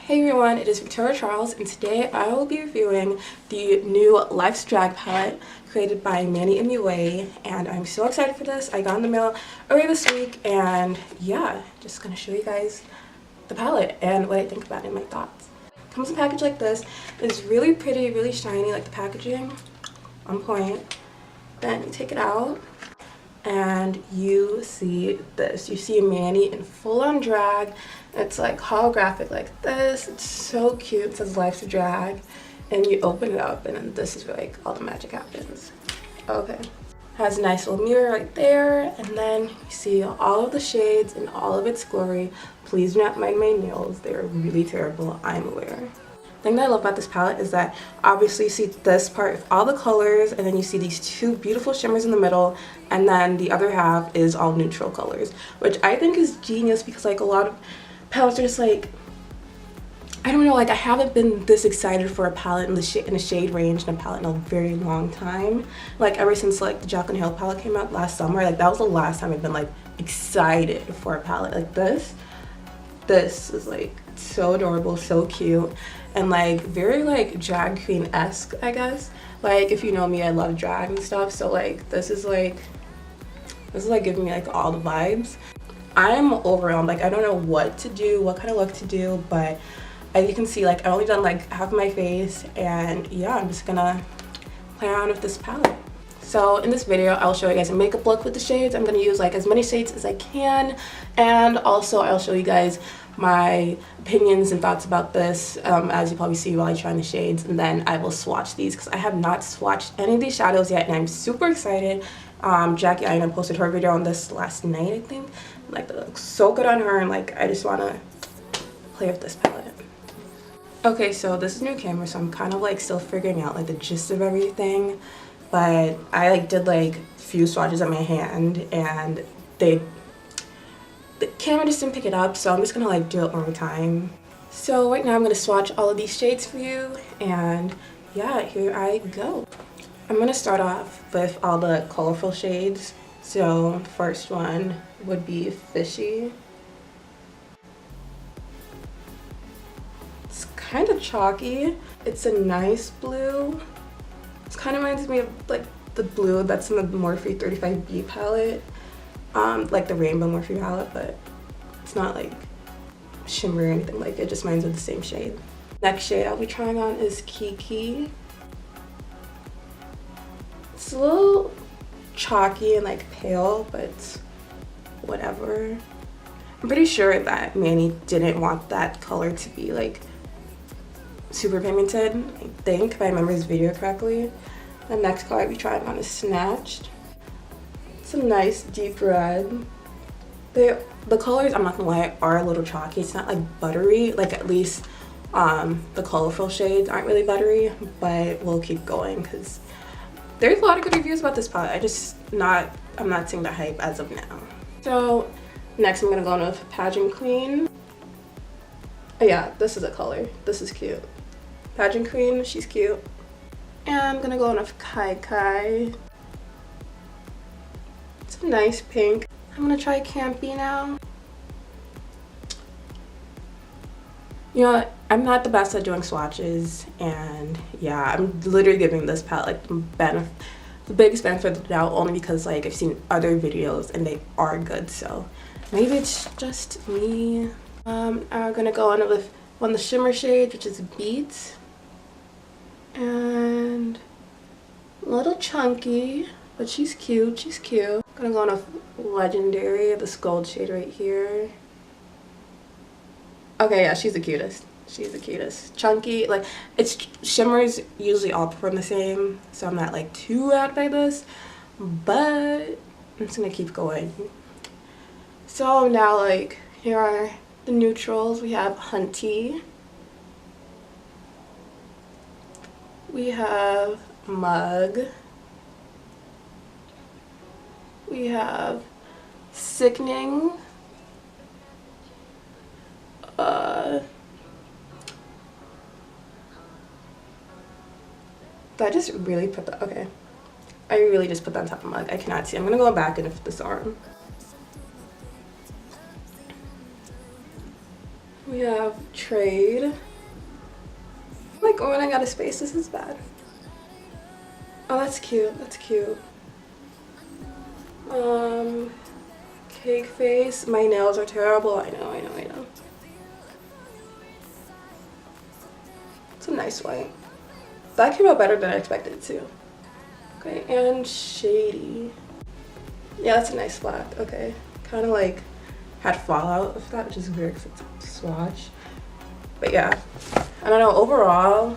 Hey everyone, it is Victoria Charles, and today I will be reviewing the new LIFES drag palette created by Manny MUA, and I'm so excited for this. I got in the mail earlier this week, and yeah, just gonna show you guys the palette and what I think about it and my thoughts. It comes in a package like this. It's really pretty, really shiny, like the packaging, on point. Then you take it out, and you see this. You see Manny in full-on drag. It's like holographic like this. It's so cute. It says Life's a Drag, and you open it up and then this is where like all the magic happens. Okay, has a nice little mirror right there, and then you see all of the shades in all of its glory. Please do not mind my nails, they're really terrible, I'm aware. The thing that I love about this palette is that obviously you see this part of all the colors, and then you see these two beautiful shimmers in the middle, and then the other half is all neutral colors, which I think is genius because like a lot of palettes are just like, I don't know, like I haven't been this excited for a palette in the shade range in a palette in a very long time. Like ever since like the Jack and Hill palette came out last summer, like that was the last time I've been like excited for a palette like this. This is like so adorable, so cute, and like very like drag queen-esque, I guess. Like if you know me, I love drag and stuff, so like this is like giving me like all the vibes. I'm overwhelmed, like I don't know what to do, what kind of look to do, but as you can see, like I've only done like half of my face, and yeah, I'm just gonna play around with this palette. So in this video, I'll show you guys a makeup look with the shades. I'm gonna use like as many shades as I can, and also I'll show you guys my opinions and thoughts about this, as you probably see while I try on the shades, and then I will swatch these because I have not swatched any of these shadows yet, and I'm super excited. Jackie Aina posted her video on this last night, I think. Like, that looks so good on her, and like I just want to play with this palette. Okay, so this is a new camera, so I'm kind of like still figuring out like the gist of everything, but I like did like a few swatches on my hand, and the camera just didn't pick it up, so I'm just gonna like do it one more time. So right now I'm gonna swatch all of these shades for you, and yeah, here I go. I'm gonna start off with all the colorful shades. So the first one would be Fishy. It's kind of chalky. It's a nice blue. It kind of reminds me of like the blue that's in the Morphe 35B palette, like the Rainbow Morphe palette, but it's not like shimmer or anything like it. It just reminds me of the same shade. Next shade I'll be trying on is Kiki. It's a little chalky and like pale, but whatever. I'm pretty sure that Manny didn't want that color to be like super pigmented, I think, if I remember his video correctly. The next color I'll be trying on is Snatched. It's a nice deep red. The colors, I'm not gonna lie, are a little chalky. It's not like buttery, like at least the colorful shades aren't really buttery, but we'll keep going because there's a lot of good reviews about this palette. I'm not seeing the hype as of now. So next I'm gonna go in with Pageant Queen. Oh yeah, this is a color. This is cute. Pageant Queen, she's cute. And I'm gonna go in with Kai Kai. It's a nice pink. I'm gonna try Campy now. You know what? I'm not the best at doing swatches, and yeah, I'm literally giving this palette like the biggest benefit of the doubt, only because like I've seen other videos and they are good, so maybe it's just me. I'm gonna go on with one of the shimmer shades, which is Beat, and a little chunky, but she's cute. She's cute. I'm gonna go on with Legendary, this gold shade right here. Okay, yeah, she's the cutest. She's the cutest. Chunky, like, it's shimmers usually all perform the same, so I'm not like too out by this, but I'm just gonna keep going. So now, like, here are the neutrals. We have Hunty. We have Mug. We have Sickening. I just really put that, okay. I really just put that on top of Mug. I cannot see. I'm gonna go back and with this arm. We have Trade. Like, oh, when I got a space, this is bad. Oh, that's cute. That's cute. Cake Face. My nails are terrible. I know. It's a nice white. That came out better than I expected it to. Okay, and Shady. Yeah, that's a nice black. Okay. Kind of like had fallout of that, which is weird because it's a swatch. But yeah, I don't know. Overall,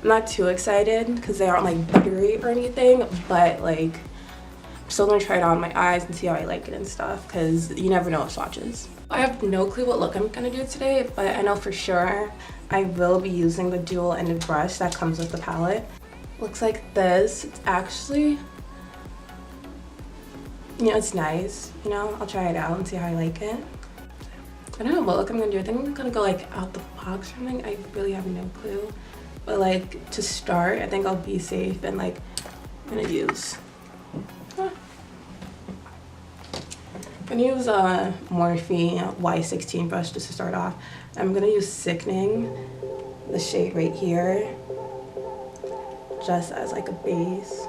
I'm not too excited because they aren't like buttery or anything, but like I'm still gonna try it on my eyes and see how I like it and stuff because you never know with swatches. I have no clue what look I'm gonna do today, but I know for sure I will be using the dual-ended brush that comes with the palette. Looks like this. It's actually, you know, it's nice. You know, I'll try it out and see how I like it. I don't know what look I'm gonna do. I think I'm gonna go like out the box or something. I really have no clue. But like to start, I think I'll be safe and like I'm gonna use a Morphe Y16 brush just to start off. I'm gonna use Sickening, the shade right here, just as like a base.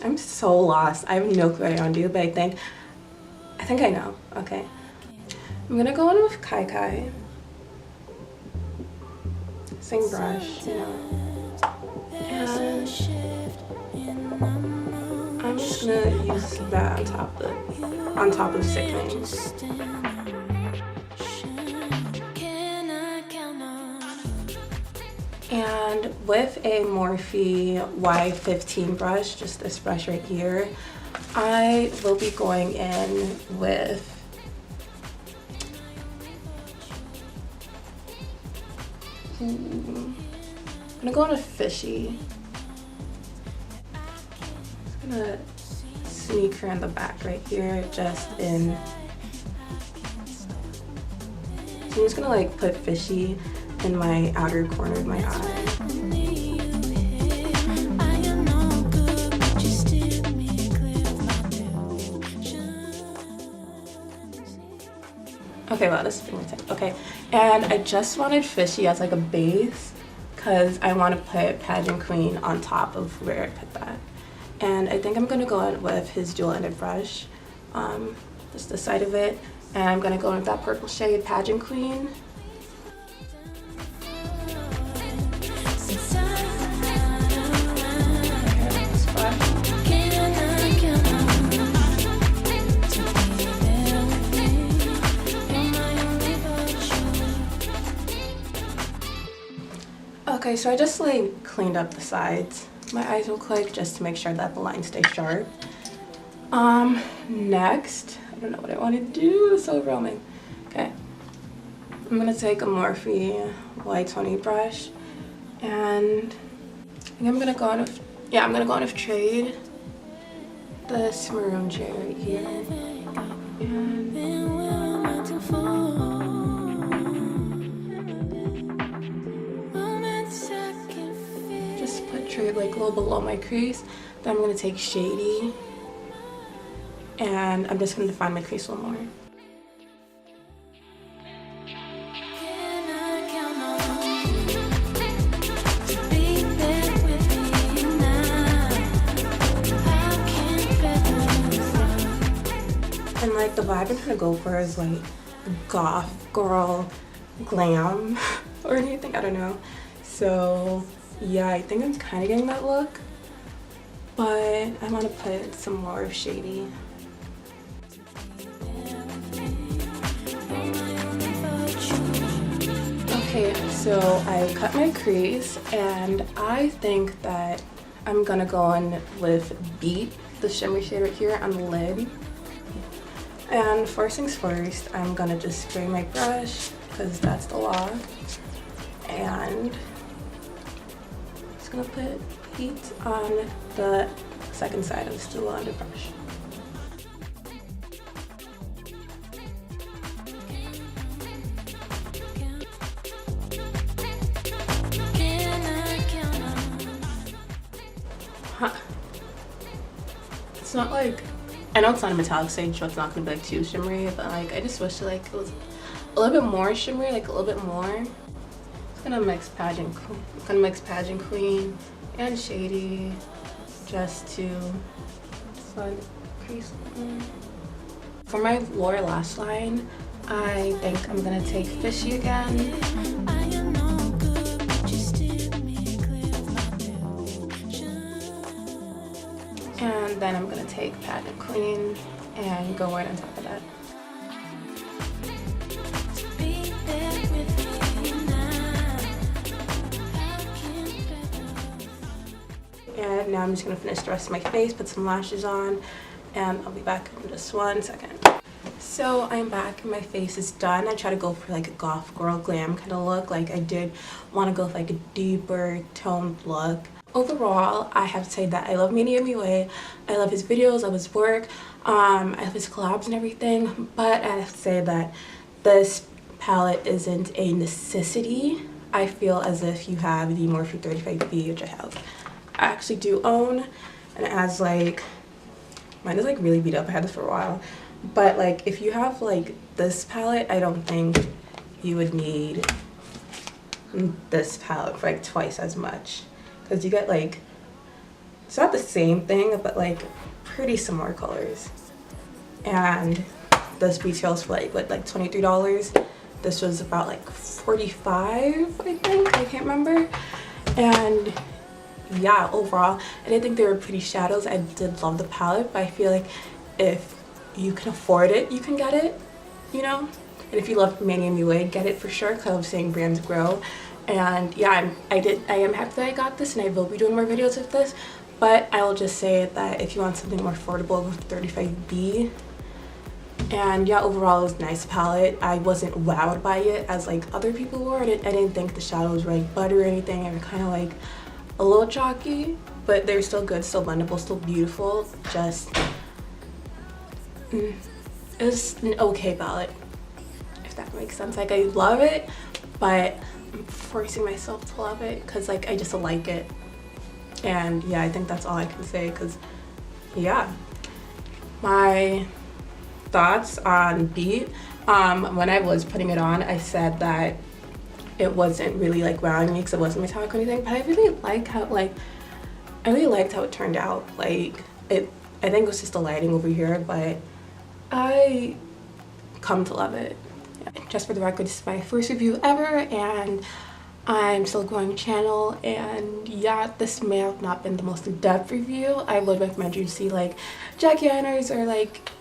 I'm so lost. I have no clue what I want to do, but I think I know. Okay. I'm gonna go in with Kai Kai. Same brush, you know. And I'm just gonna use that on top of Sickening. And with a Morphe Y15 brush, just this brush right here, I will be going in with I'm gonna go in with Fishy. I'm gonna sneak her in the back right here, just in. So I'm just gonna like put Fishy in my outer corner of my eye. Okay, wow, this is pretty intense. Okay, and I just wanted Fishy as like a base because I want to put Pageant Queen on top of where I put that. And I think I'm gonna go in with his dual-ended brush, just the side of it, and I'm gonna go in with that purple shade, Pageant Queen. Okay, so I just like cleaned up the sides. My eyes real quick just to make sure that the lines stay sharp. Next, I don't know what I want to do. It's so overwhelming. Okay, I'm gonna take a Morphe Y20 brush, and I think I'm gonna go on with Trade. This maroon shade right here, and Trade like a little below my crease. Then I'm gonna take Shady, and I'm just gonna define my crease a little more. And like the vibe I'm trying to go for is like goth girl glam or anything, I don't know. So yeah, I think I'm kind of getting that look, but I want to put some more of Shady. Okay, so I cut my crease, and I think that I'm gonna go in with Beat, the shimmer shade right here on the lid. And first things first, I'm gonna just spray my brush, because that's the law, and gonna put heat on the second side of the dual-ended brush. It's not like, I know it's not a metallic shade, so it's not gonna be like too shimmery, but like I just wish like it was a little bit more shimmery, like a little bit more. It's gonna mix pageant queen and shady just to crease. For my lower lash line, I think I'm gonna take Fishy again. And then I'm gonna take Pageant Queen and go right on top of that. And now I'm just gonna finish the rest of my face, put some lashes on, and I'll be back in just 1 second. So I'm back and my face is done. I try to go for like a goth girl glam kind of look. Like I did want to go with like a deeper toned look. Overall, I have to say that I love Manny MUA. I love his videos, I love his work, I love his collabs and everything. But I have to say that this palette isn't a necessity. I feel as if you have the Morphe 35B, which I have. I actually do own, and it has like, mine is like really beat up. I had this for a while. But like if you have like this palette, I don't think you would need this palette for like twice as much, because you get like, it's not the same thing but like pretty similar colors. And this retails for like what, like $23. This was about like $45, I think, I can't remember. And yeah, overall I didn't think they were pretty shadows. I did love the palette, but I feel like if you can afford it, you can get it, you know. And if you love Manny MUA, get it for sure, because I love seeing brands grow. And yeah, I am happy that I got this, and I will be doing more videos with this. But I will just say that if you want something more affordable, with 35B. And yeah, overall it was a nice palette. I wasn't wowed by it as like other people were. I didn't think the shadows were like butter or anything. They were kind of like a little chalky, but they're still good, still blendable, still beautiful. Just it's an okay palette, if that makes sense. Like I love it, but I'm forcing myself to love it because like I just like it. And yeah, I think that's all I can say, because yeah, my thoughts on Beat, when I was putting it on, I said that it wasn't really like wowing me because it wasn't metallic or anything, but I really like how I really liked how it turned out. Like I think it was just the lighting over here, but I come to love it. Yeah. Just for the record, this is my first review ever, and I'm still growing channel. And yeah, this may have not been the most in-depth review. I would recommend you to see like Jackie Anners or like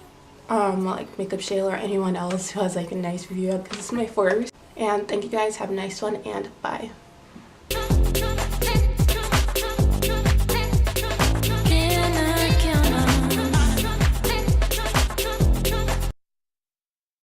Makeup Shayla or anyone else who has like a nice review, because this is my first. And thank you guys, have a nice one, and bye.